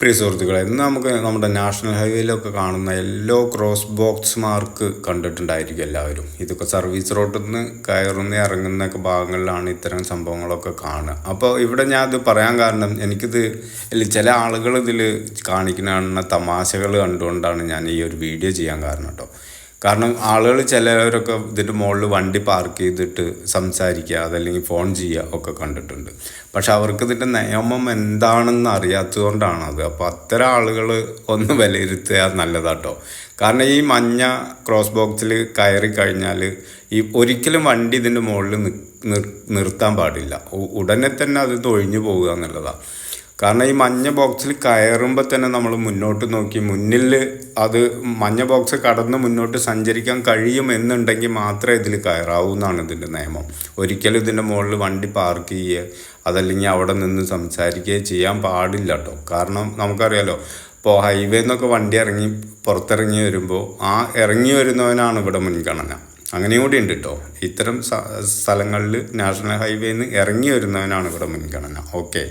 പ്രിയ സുഹൃത്തുക്കളെ, ഇന്ന് നമുക്ക് നമ്മുടെ നാഷണൽ ഹൈവേയിലൊക്കെ കാണുന്ന യെല്ലോ ക്രോസ് ബോക്സ് മാർക്ക് കണ്ടിട്ടുണ്ടായിരിക്കും എല്ലാവരും. ഇതൊക്കെ സർവീസ് റോഡിൽ നിന്ന് കയറുന്ന ഇറങ്ങുന്നൊക്കെ ഭാഗങ്ങളിലാണ് ഇത്തരം സംഭവങ്ങളൊക്കെ കാണുക. അപ്പോൾ ഇവിടെ ഞാൻ ഇത് പറയാൻ കാരണം, എനിക്കിത് ചില ആളുകൾ ഇതിൽ കാണിക്കുന്ന തമാശകൾ കണ്ടുകൊണ്ടാണ് ഞാൻ ഈ ഒരു വീഡിയോ ചെയ്യാൻ കാരണം കേട്ടോ. കാരണം ആളുകൾ ചിലവരൊക്കെ ഇതിൻ്റെ മുകളിൽ വണ്ടി പാർക്ക് ചെയ്തിട്ട് സംസാരിക്കുക, അതല്ലെങ്കിൽ ഫോൺ ചെയ്യുക ഒക്കെ കണ്ടിട്ടുണ്ട്. പക്ഷെ അവർക്ക് ഇതിൻ്റെ നിയമം എന്താണെന്ന് അറിയാത്തതുകൊണ്ടാണത്. അപ്പോൾ അത്തരം ആളുകൾ ഒന്ന് വിലയിരുത്തുക നല്ലതാട്ടോ. കാരണം ഈ മഞ്ഞ ക്രോസ് ബോക്സിൽ കയറി കഴിഞ്ഞാൽ ഒരിക്കലും വണ്ടി ഇതിൻ്റെ മുകളിൽ നിർത്താൻ പാടില്ല. ഉടനെ തന്നെ അത് ഒഴിഞ്ഞു പോകുക എന്നുള്ളതാണ്. കാരണം ഈ മഞ്ഞ ബോക്സിൽ കയറുമ്പോൾ തന്നെ നമ്മൾ മുന്നോട്ട് നോക്കി മുന്നിൽ അത് മഞ്ഞ ബോക്സ് കടന്ന് മുന്നോട്ട് സഞ്ചരിക്കാൻ കഴിയുമെന്നുണ്ടെങ്കിൽ മാത്രമേ ഇതിൽ കയറാവൂ എന്നാണ് ഇതിൻ്റെ നിയമം. ഒരിക്കലും ഇതിൻ്റെ മുകളിൽ വണ്ടി പാർക്ക് ചെയ്യുക, അതല്ലെങ്കിൽ അവിടെ നിന്ന് സംസാരിക്കുകയോ ചെയ്യാൻ പാടില്ല കേട്ടോ. കാരണം നമുക്കറിയാലോ, ഇപ്പോൾ ഹൈവേ എന്നൊക്കെ വണ്ടി പുറത്തിറങ്ങി വരുമ്പോൾ ആ ഇറങ്ങി വരുന്നവനാണ് ഇവിടെ മുൻഗണന. അങ്ങനെയും കൂടി ഉണ്ട് കേട്ടോ. ഇത്തരം സ്ഥലങ്ങളിൽ നാഷണൽ ഹൈവേയിൽ നിന്ന് ഇറങ്ങി വരുന്നവനാണ് ഇവിടെ മുൻഗണന. ഓക്കെ.